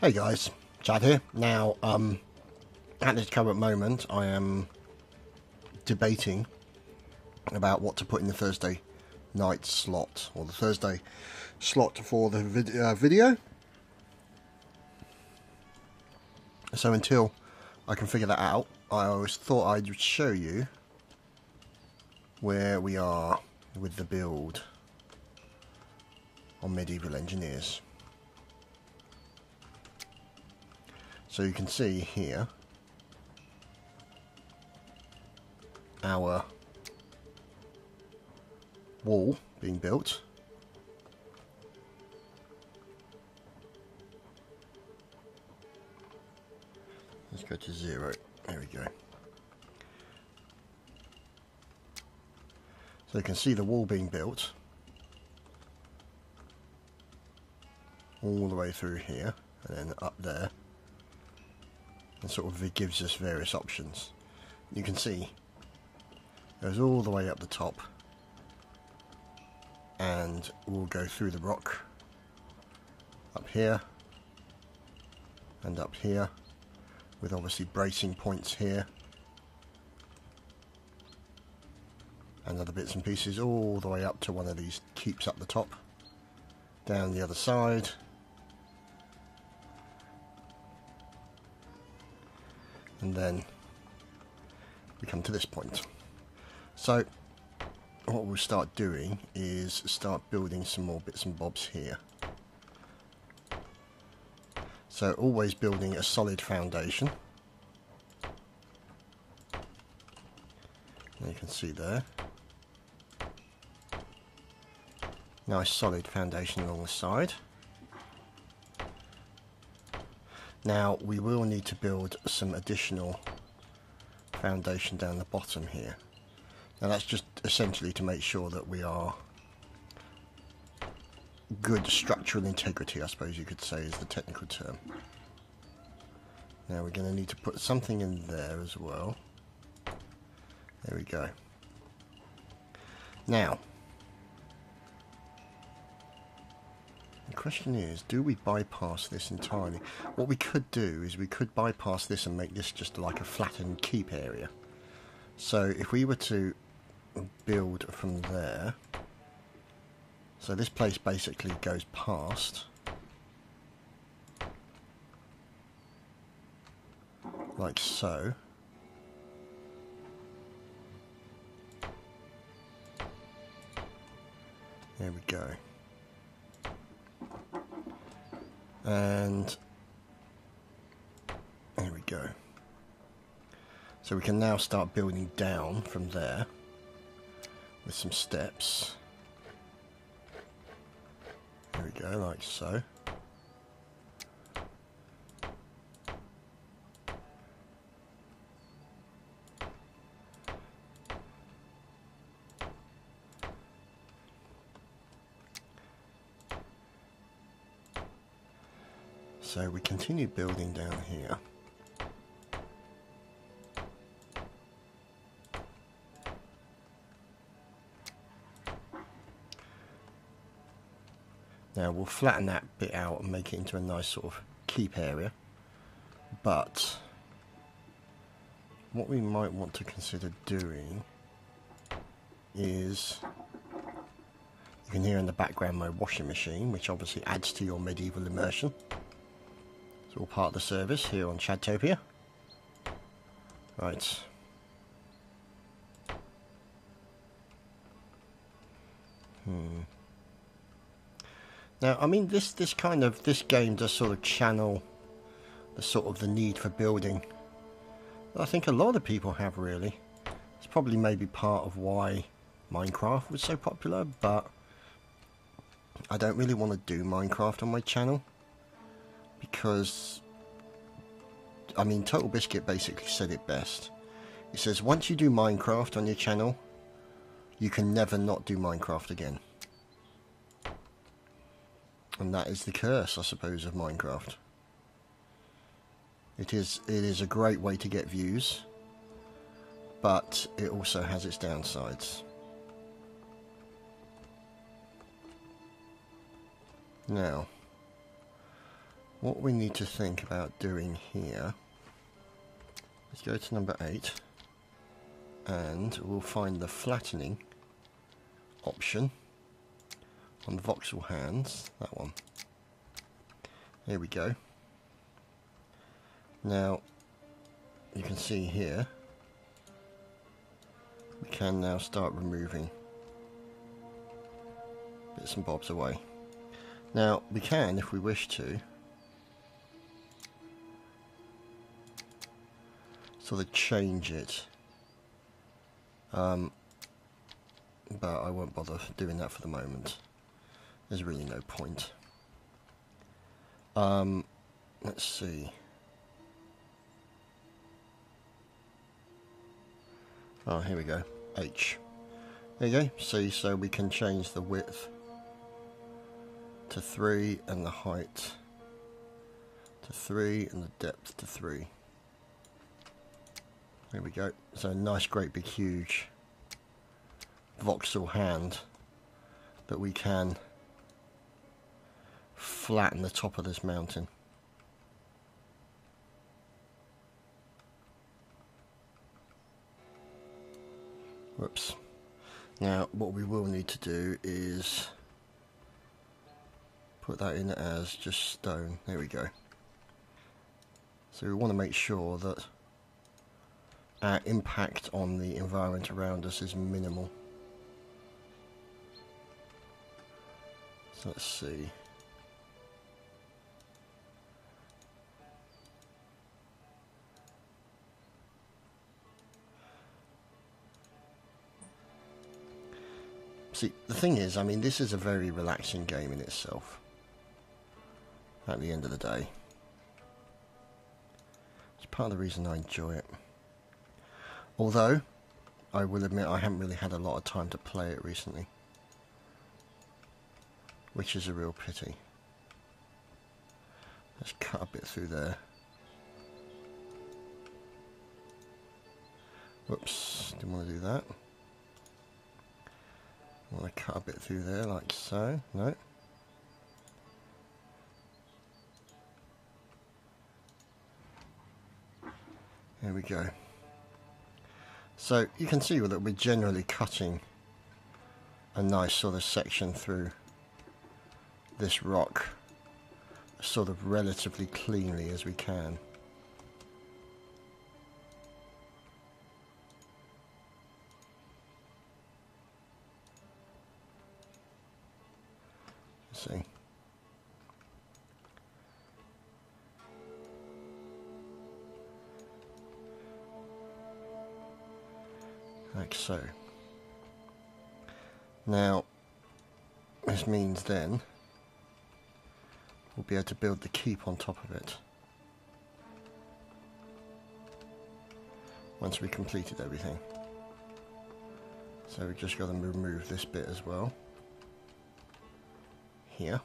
Hey guys, Chad here. Now, at this current moment, I am debating about what to put in the Thursday night slot, or the Thursday slot for the video. So until I can figure that out, I always thought I'd show you where we are with the build on Medieval Engineers. So you can see here our wall being built. Let's go to 0. There we go. So you can see the wall being built all the way through here and then up there. And sort of it gives us various options. You can see it goes all the way up the top and we'll go through the rock up here and up here, with obviously bracing points here and other bits and pieces all the way up to one of these keeps up the top, down the other side. And then we come to this point. So what we'll start doing is start building some more bits and bobs here. So always building a solid foundation. And you can see there. Nice solid foundation along the side. Now we will need to build some additional foundation down the bottom here. Now that's just essentially to make sure that we are good structural integrity, I suppose you could say is the technical term. Now we're going to need to put something in there as well. There we go. Now the question is, do we bypass this entirely? What we could do is we could bypass this and make this just like a flattened keep area. So if we were to build from there, so this place basically goes past like so. There we go. And there we go. So we can now start building down from there with some steps. There we go, like so. So we continue building down here. Now we'll flatten that bit out and make it into a nice sort of keep area. But what we might want to consider doing is, you can hear in the background my washing machine, which obviously adds to your medieval immersion. It's all part of the service here on Chadtopia. Right. Now, I mean, this game does sort of channel the need for building. I think a lot of people have, really. It's probably maybe part of why Minecraft was so popular, but I don't really want to do Minecraft on my channel. Because, I mean, Total Biscuit basically said it best. He says, once you do Minecraft on your channel, you can never not do Minecraft again. And that is the curse, I suppose, of Minecraft. It is a great way to get views, but it also has its downsides. Now, what we need to think about doing here is go to number 8 and we'll find the flattening option on voxel hands, that one. Here we go. Now you can see here we can now start removing bits and bobs away. Now we can, if we wish to, sort of change it, but I won't bother doing that for the moment. There's really no point. Let's see. Oh, here we go. H. There you go. See, so we can change the width to 3 and the height to 3 and the depth to 3. There we go. So a nice, great, big, huge voxel hand that we can flatten the top of this mountain. Whoops. Now what we will need to do is put that in as just stone. There we go. So we want to make sure that our impact on the environment around us is minimal. So let's see. See, the thing is, I mean, this is a very relaxing game in itself. At the end of the day, it's part of the reason I enjoy it. Although, I will admit I haven't really had a lot of time to play it recently, which is a real pity. Let's cut a bit through there. Whoops, didn't want to do that. I want to cut a bit through there like so. No. There we go. So you can see that we're generally cutting a nice sort of section through this rock sort of relatively cleanly as we can. Let's see. Like so. Now, this means then we'll be able to build the keep on top of it once we completed everything. So we've just got to remove this bit as well. Here.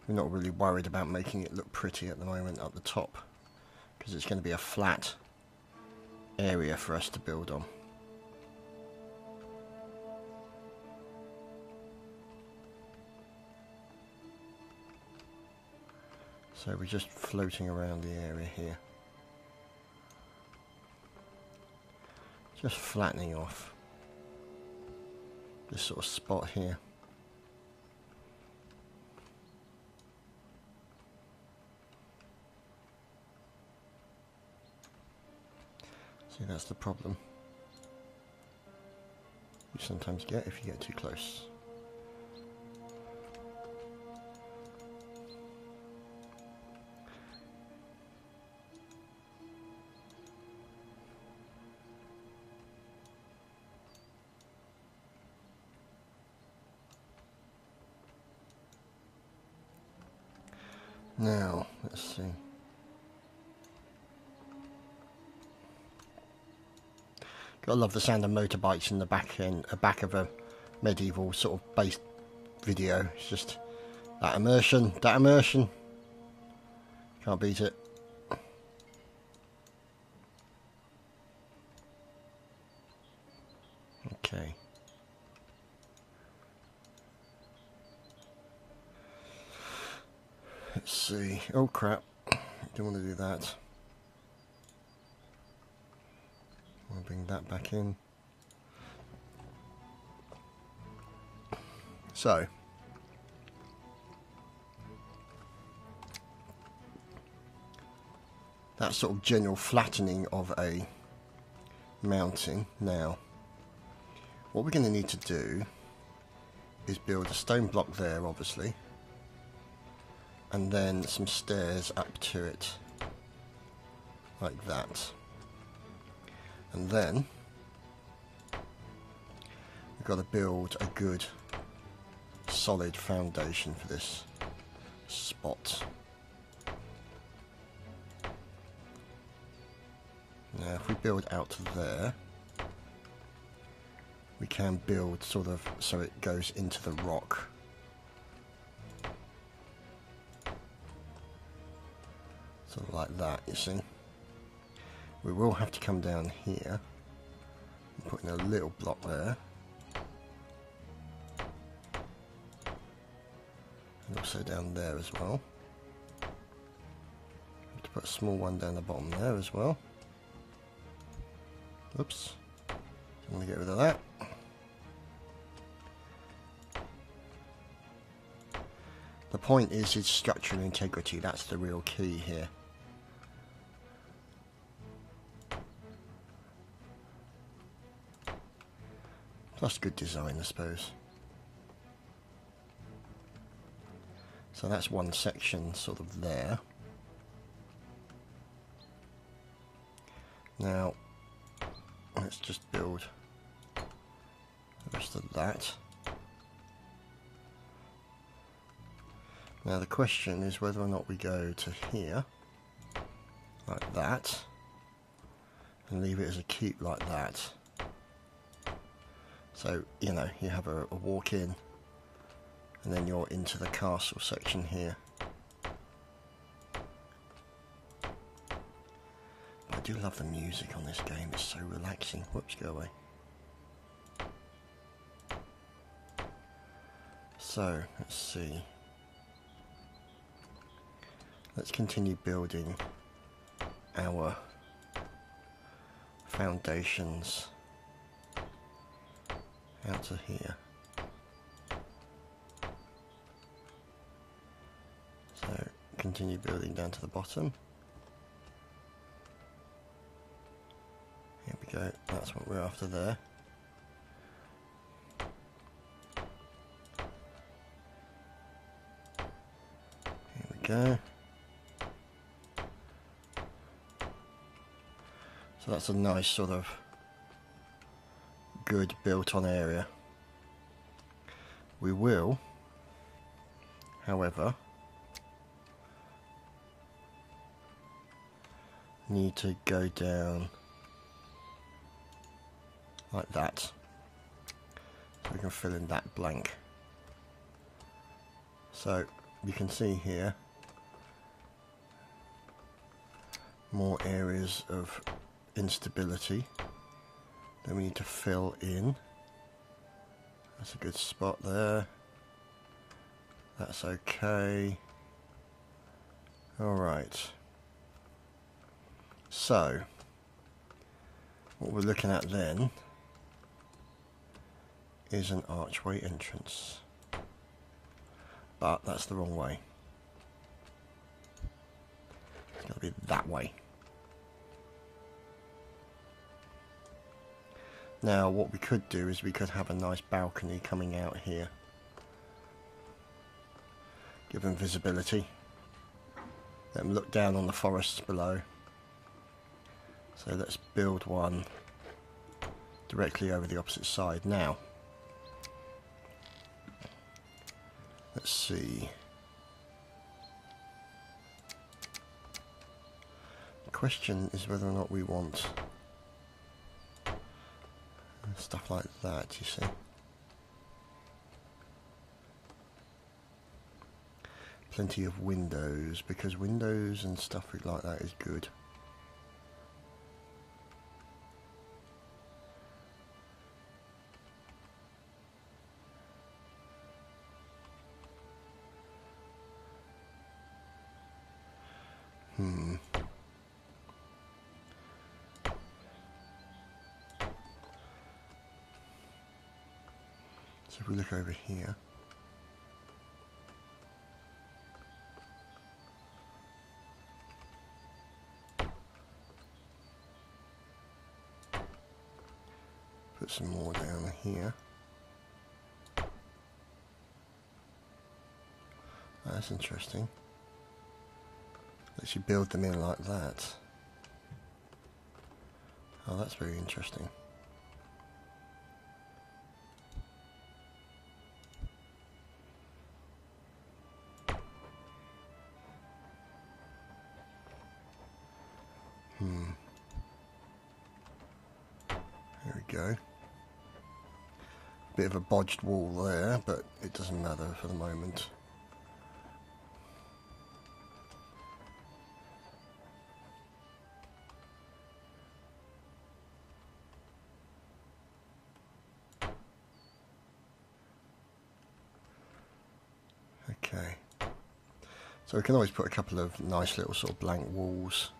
We're not really worried about making it look pretty at the moment up the top, because it's going to be a flat area for us to build on. So we're just floating around the area here, just flattening off this sort of spot here. See, that's the problem you sometimes get if you get too close. Now, let's see. I love the sound of motorbikes in the back of a medieval sort of based video. It's just that immersion, Can't beat it. Okay. Let's see. Oh crap. Don't want to do that. I'll bring that back in. So, that sort of general flattening of a mountain. Now, what we're going to need to do is build a stone block there, obviously, and then some stairs up to it, like that. And then we've got to build a good solid foundation for this spot. Now if we build out to there, we can build sort of so it goes into the rock. Sort of like that, you see. We will have to come down here and put in a little block there. And also down there as well. Have to put a small one down the bottom there as well. Oops. I'm going to get rid of that. The point is its structural integrity. That's the real key here. Plus good design, I suppose. So that's one section sort of there. Now, let's just build the rest of that. Now the question is whether or not we go to here, like that, and leave it as a keep like that. So, you know, you have a walk in, and then you're into the castle section here. I do love the music on this game, it's so relaxing. Whoops, go away. So, let's see. Let's continue building our foundations out to here. So continue building down to the bottom. Here we go, that's what we're after there. Here we go. So that's a nice sort of good built on area. We will, however, need to go down like that so we can fill in that blank. So you can see here more areas of instability that we need to fill in. That's a good spot there. That's okay. Alright. So, what we're looking at then is an archway entrance. But that's the wrong way. It's got to be that way. Now what we could do is we could have a nice balcony coming out here. Give them visibility. Let them look down on the forests below. So let's build one directly over the opposite side. Now, let's see. The question is whether or not we want stuff like that, you see. Plenty of windows, because windows and stuff like that is good. So if we look over here, put some more down here. That's interesting. Lets you build them in like that. Oh, that's very interesting. There we go. Bit of a bodged wall there, but it doesn't matter for the moment. Okay. So we can always put a couple of nice little sort of blank walls.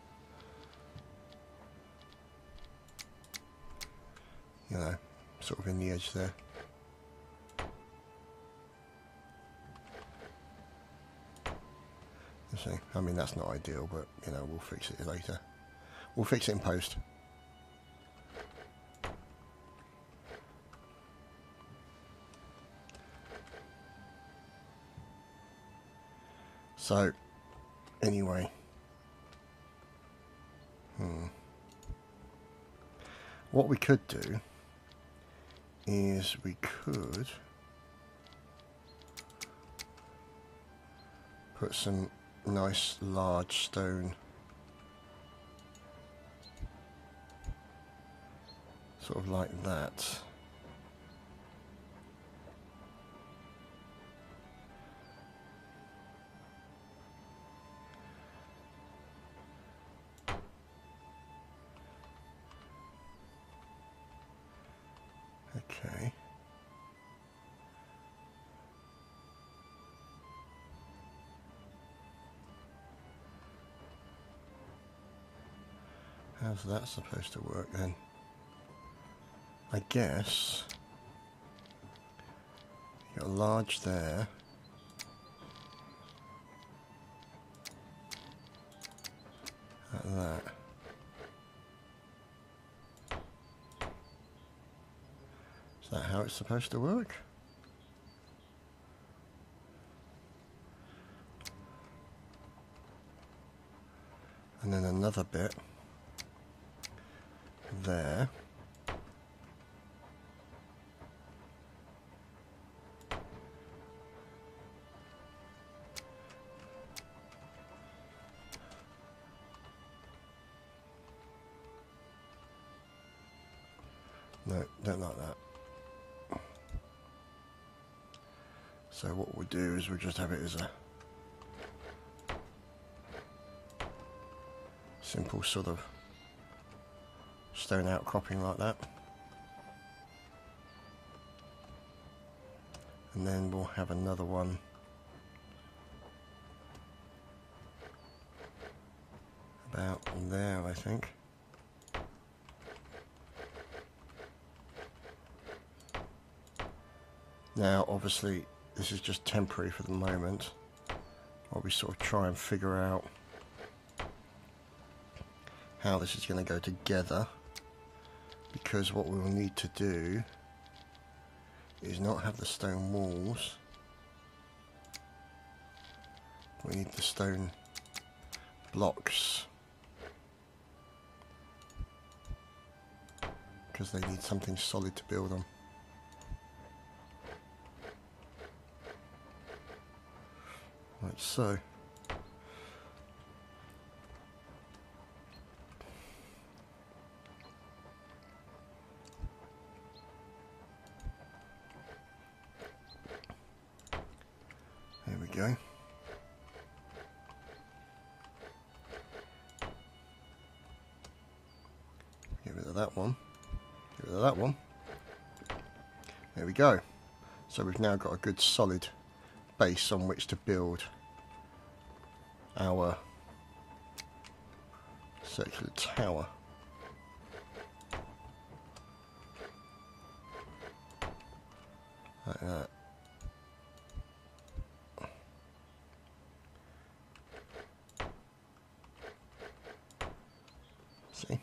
You know, sort of in the edge there. You see, I mean that's not ideal, but you know, we'll fix it later. We'll fix it in post. So, anyway. What we could do is we could put some nice large stone sort of like that. Okay. How's that supposed to work then? I guess you got a large there. Like that. Is that how it's supposed to work? And then another bit there. No, don't like that. So what we'll do is we'll just have it as a simple sort of stone outcropping like that. And then we'll have another one about there, I think. Now, obviously, this is just temporary for the moment, while we sort of try and figure out how this is going to go together, because what we will need to do is not have the stone walls. We need the stone blocks, because they need something solid to build on. Like so. There we go. Get rid of that one. Get rid of that one. There we go. So we've now got a good solid base on which to build our circular tower. Like that. See?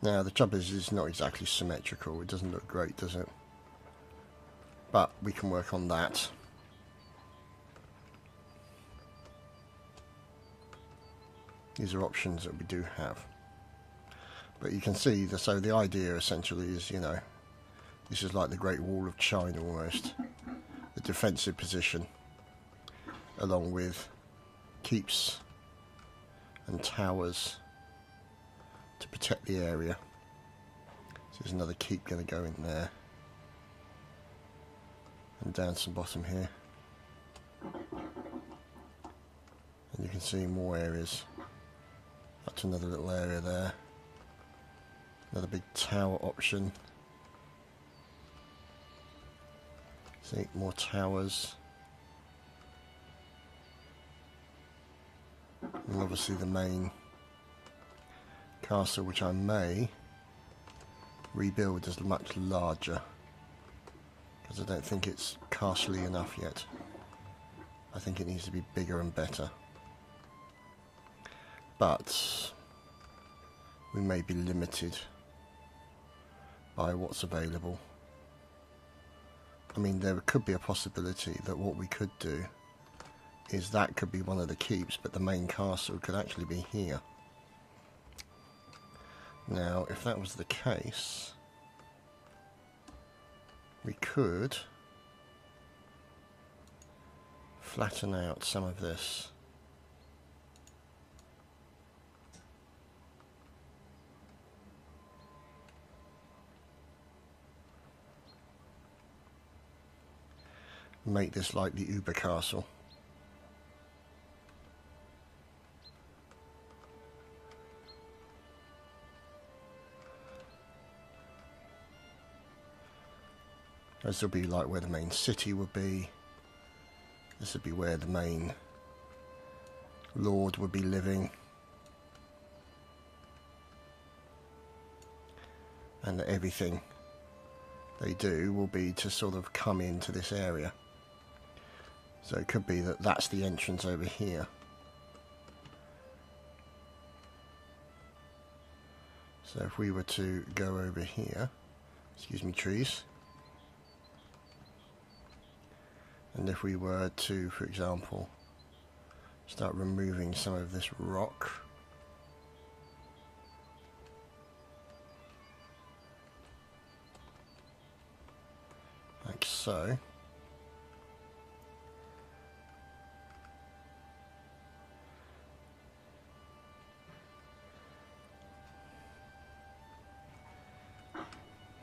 Now the trouble is it's not exactly symmetrical. It doesn't look great, does it? But we can work on that. These are options that we do have. But you can see, so the idea essentially is, you know, this is like the Great Wall of China almost. The defensive position, along with keeps and towers to protect the area. So there's another keep going to go in there. And down to the bottom here. And you can see more areas. Up to another little area there. Another big tower option. See, more towers. And obviously the main castle, which I may rebuild as much larger. Because I don't think it's castle-y enough yet. I think it needs to be bigger and better. But we may be limited by what's available. I mean, there could be a possibility that what we could do is that could be one of the keeps, but the main castle could actually be here. Now, if that was the case, we could flatten out some of this. Make this like the Uber Castle. This will be like where the main city would be. This would be where the main lord would be living. And everything they do will be to sort of come into this area. So it could be that that's the entrance over here. So if we were to go over here, excuse me trees, and if we were to, for example, start removing some of this rock, like so,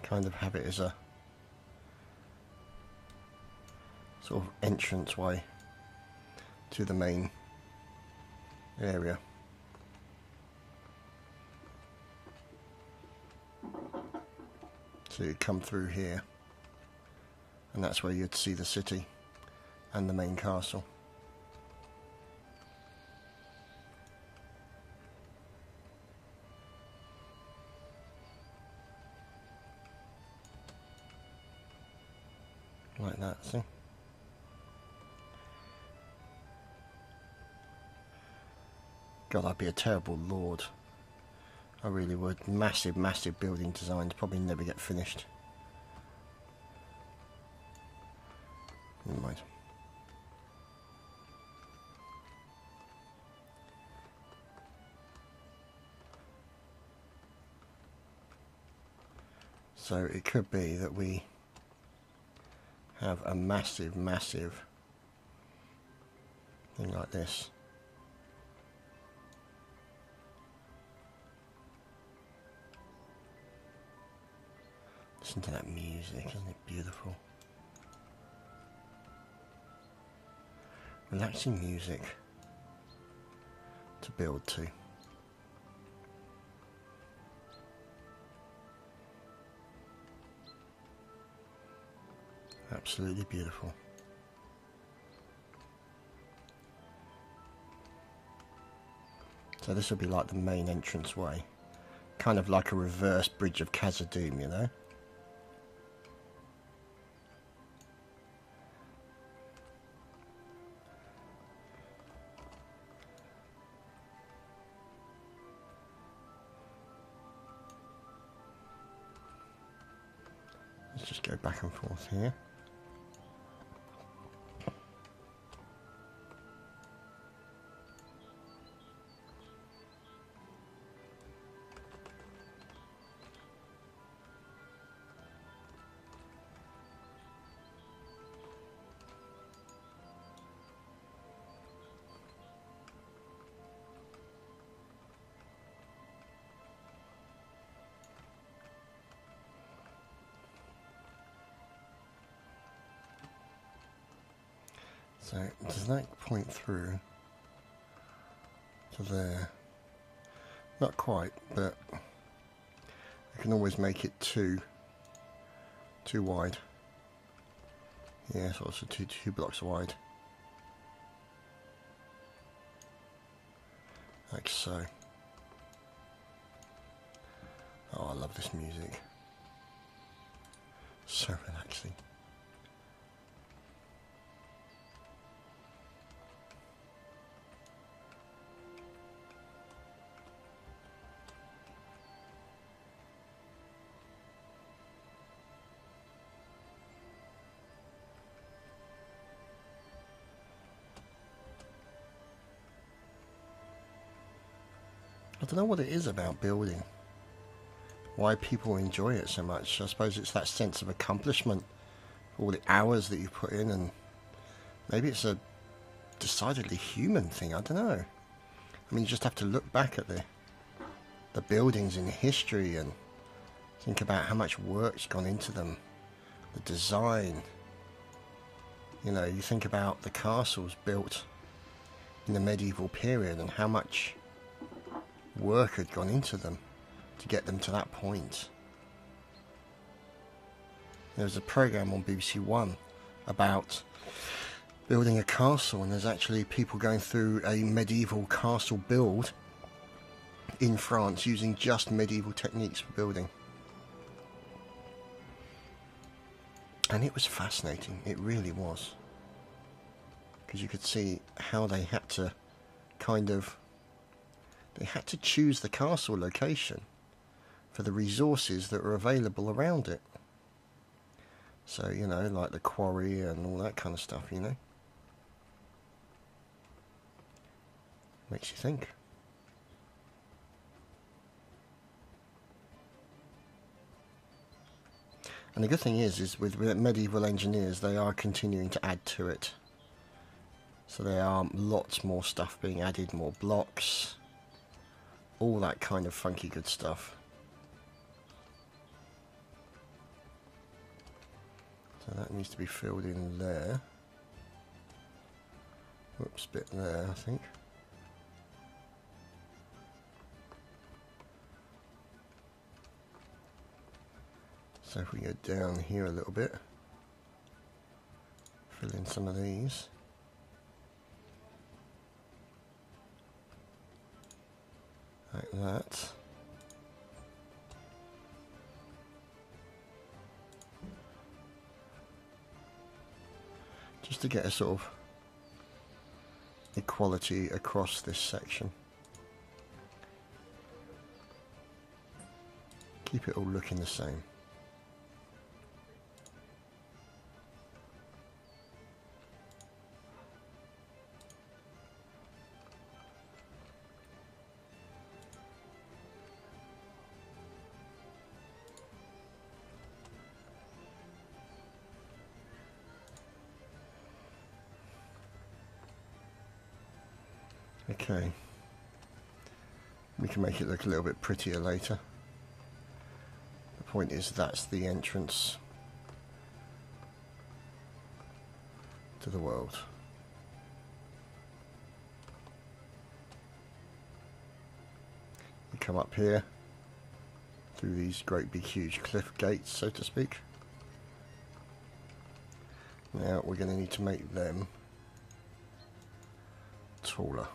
kind of have it as a sort of entrance way to the main area. So you come through here, and that's where you'd see the city and the main castle. Like that, see? God, I'd be a terrible lord. I really would. Massive, massive building designs probably never get finished. Never mind. So it could be that we have a massive, massive thing like this. Listen to that music, isn't it beautiful? Relaxing music to build to. Absolutely beautiful. So this will be like the main entrance way. Kind of like a reverse bridge of Khazad-dûm, you know? Let's just go back and forth here. So does that point through to there? Not quite, but I can always make it too wide. Yeah, it's also two blocks wide. Like so. Oh, I love this music. So relaxing. I don't know what it is about building, why people enjoy it so much. I suppose it's that sense of accomplishment, all the hours that you put in, and maybe it's a decidedly human thing, I don't know. I mean, you just have to look back at the buildings in history and think about how much work's gone into them, the design. You know, you think about the castles built in the medieval period and how much work had gone into them to get them to that point. There was a program on BBC One about building a castle, and there's actually people going through a medieval castle build in France using just medieval techniques for building. And it was fascinating, it really was. Because you could see how they had to they had to choose the castle location for the resources that were available around it. So, you know, like the quarry and all that kind of stuff, you know. Makes you think. And the good thing is with medieval engineers, they are continuing to add to it. So there are lots more stuff being added, more blocks, all that kind of funky good stuff. So that needs to be filled in there. Whoops, bit there, I think. So if we go down here a little bit, fill in some of these. Like that. Just to get a sort of equality across this section. Keep it all looking the same. Okay, we can make it look a little bit prettier later. The point is that's the entrance to the world. You come up here through these great big huge cliff gates, so to speak. Now we're going to need to make them taller.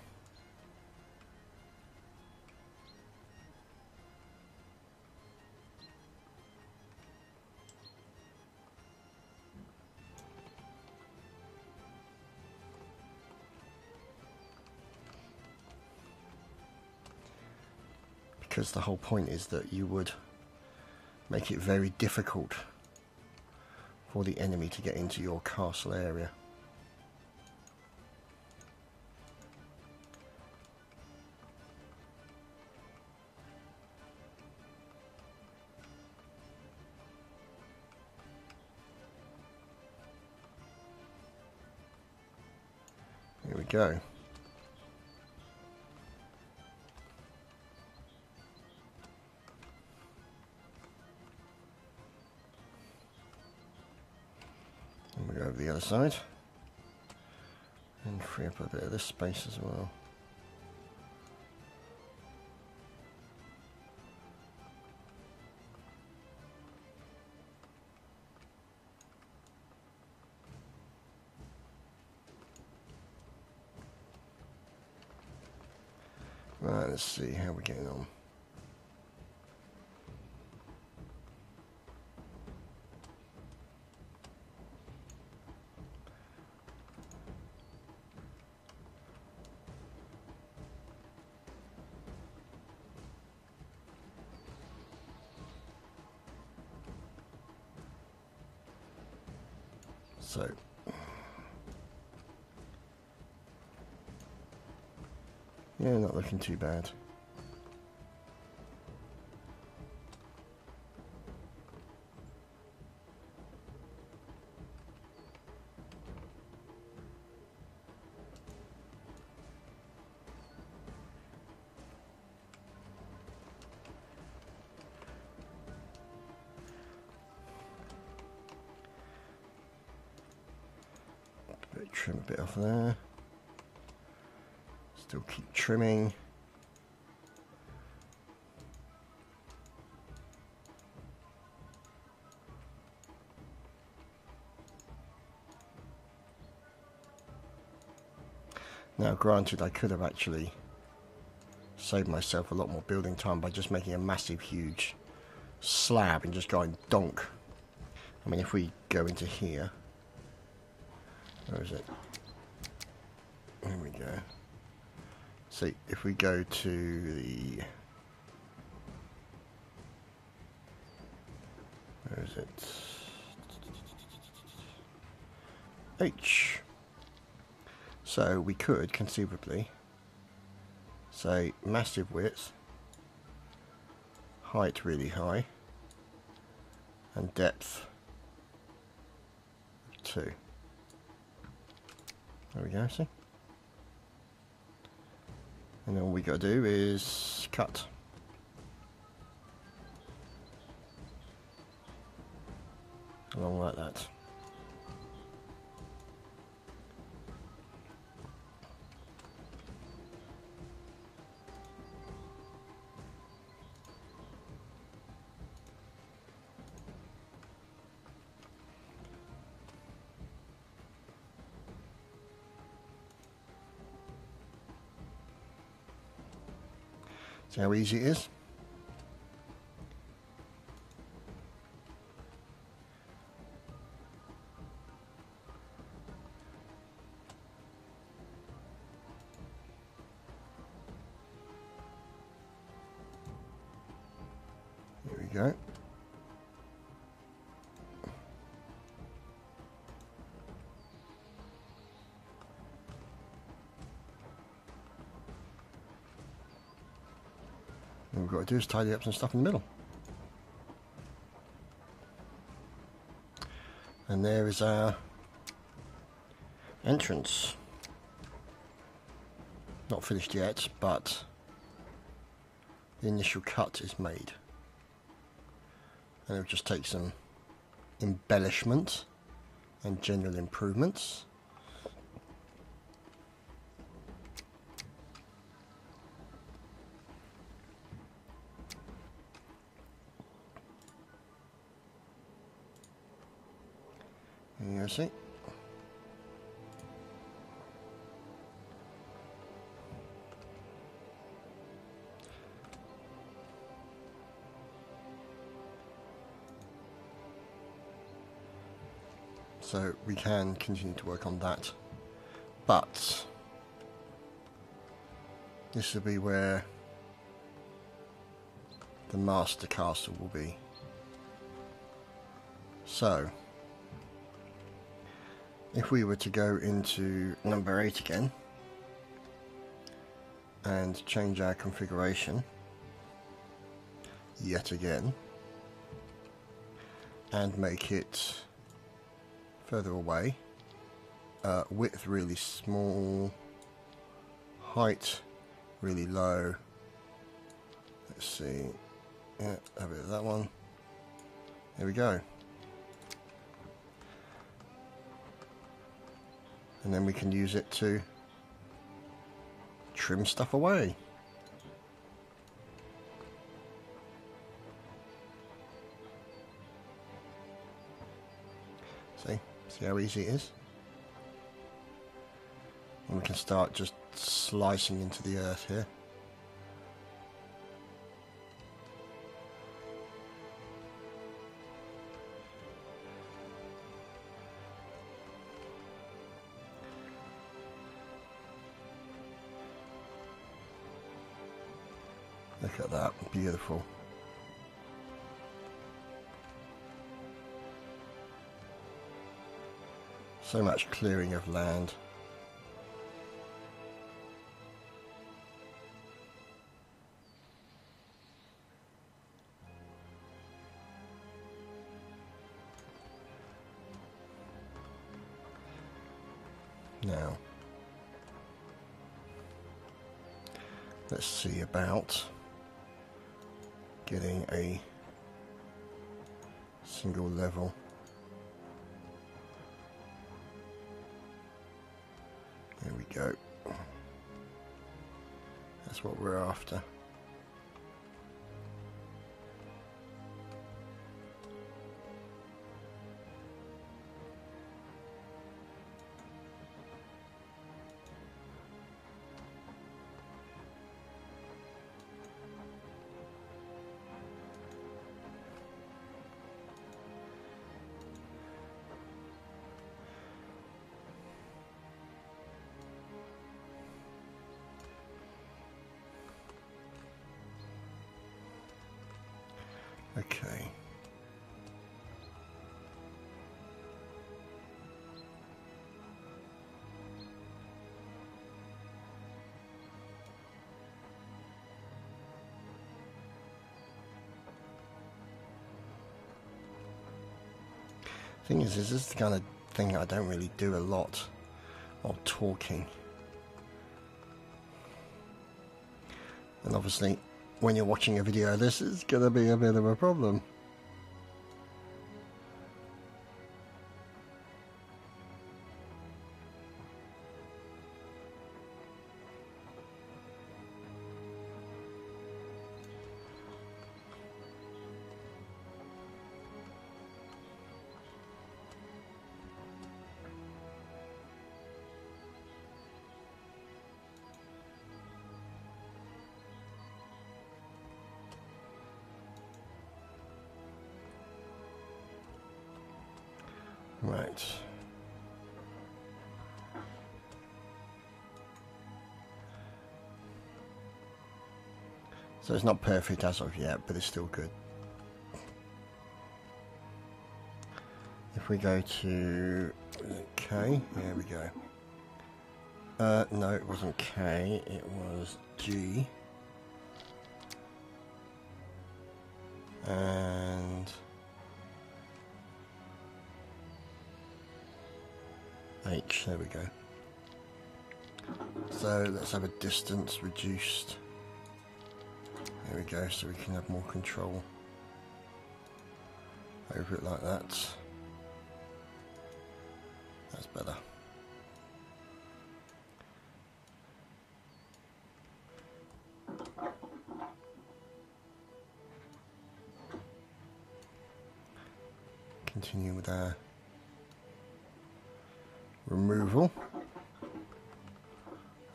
because the whole point is that you would make it very difficult for the enemy to get into your castle area. Here we go. And we go over the other side and free up a bit of this space as well. Right, let's see how we're getting on. So, yeah, not looking too bad. Trim a bit off there. Still keep trimming. Now, granted, I could have actually saved myself a lot more building time by just making a massive, huge slab and just going donk. I mean, if we go into here, where is it? Here we go. See, if we go to the... Where is it? H. So we could conceivably say massive width, height really high, and depth 2. There we go, see? And then all we got to do is cut. Along like that. See how easy it is? There we go. All we've got to do is tidy up some stuff in the middle. And there is our entrance. Not finished yet, but the initial cut is made. And it'll just take some embellishment and general improvements. You see? So we can continue to work on that, but this will be where the master castle will be. So, if we were to go into number 8 again and change our configuration yet again and make it further away, width really small, height really low. Let's see, yeah, have it that one. There we go. And then we can use it to trim stuff away. See how easy it is? And we can start just slicing into the earth here. Look at that, beautiful. So much clearing of land. Now, let's see about getting a single level. There we go. That's what we're after. Okay. Thing is, this is the kind of thing I don't really do a lot of talking. And obviously, when you're watching a video, this is going to be a bit of a problem. Right. So it's not perfect as of yet, but it's still good. If we go to K, there we go. No, it wasn't K, it was G. And H, there we go. So let's have a distance reduced. There we go, so we can have more control over it like that. That's better. Continue with our removal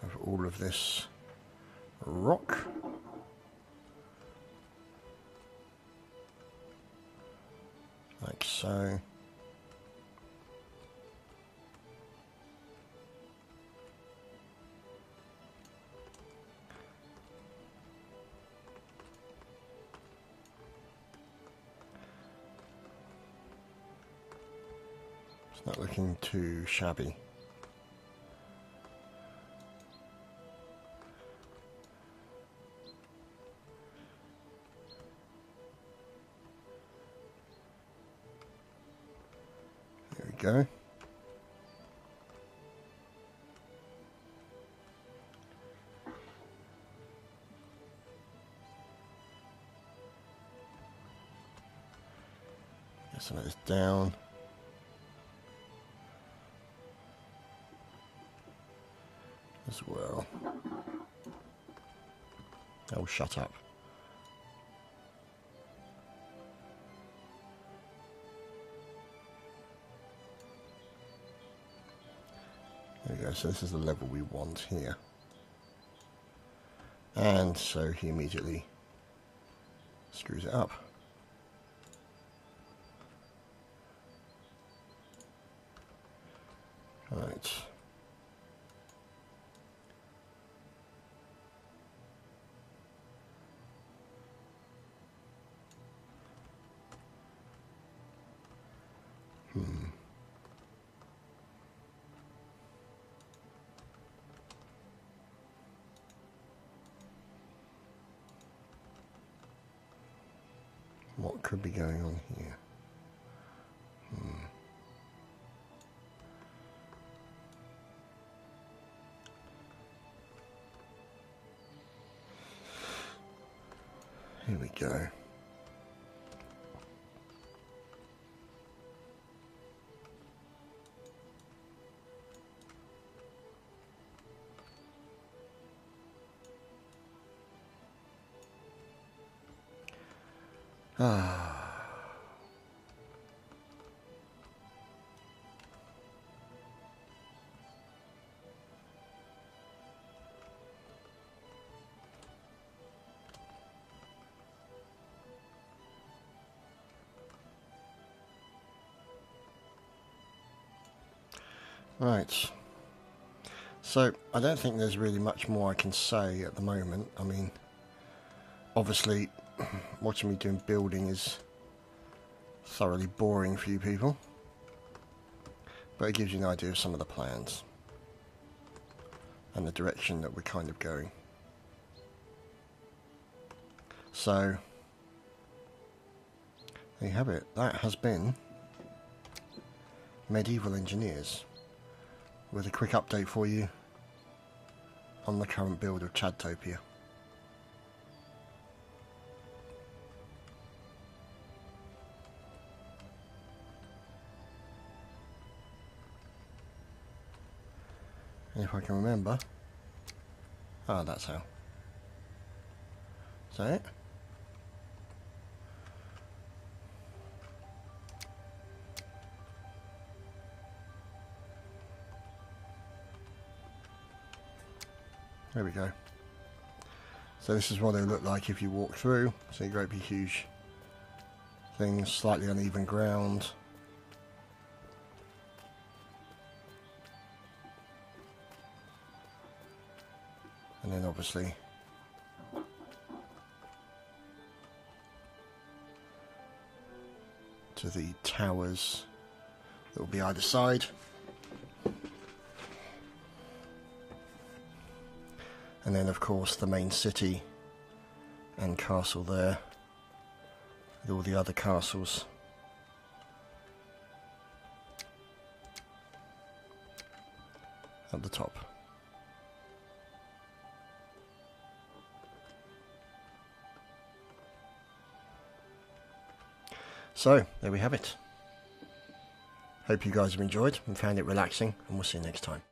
of all of this rock. Like so. It's not looking too shabby. There we go. Get some of this down. As well. Oh, shut up. There we go, so this is the level we want here. And so he immediately screws it up. Right. What could be going on here? Here we go. Right. So, I don't think there's really much more I can say at the moment. I mean, obviously, watching me doing building is thoroughly boring for you people. But it gives you an idea of some of the plans and the direction that we're kind of going. So, there you have it. That has been Medieval Engineers, with a quick update for you on the current build of Chadtopia. And if I can remember... Ah, that's how. Is that it? There we go. So this is what they look like if you walk through. See, great big huge things, slightly uneven ground. And then obviously to the towers that will be either side. And then of course the main city and castle there, with all the other castles. At the top. So, there we have it. Hope you guys have enjoyed and found it relaxing, and we'll see you next time.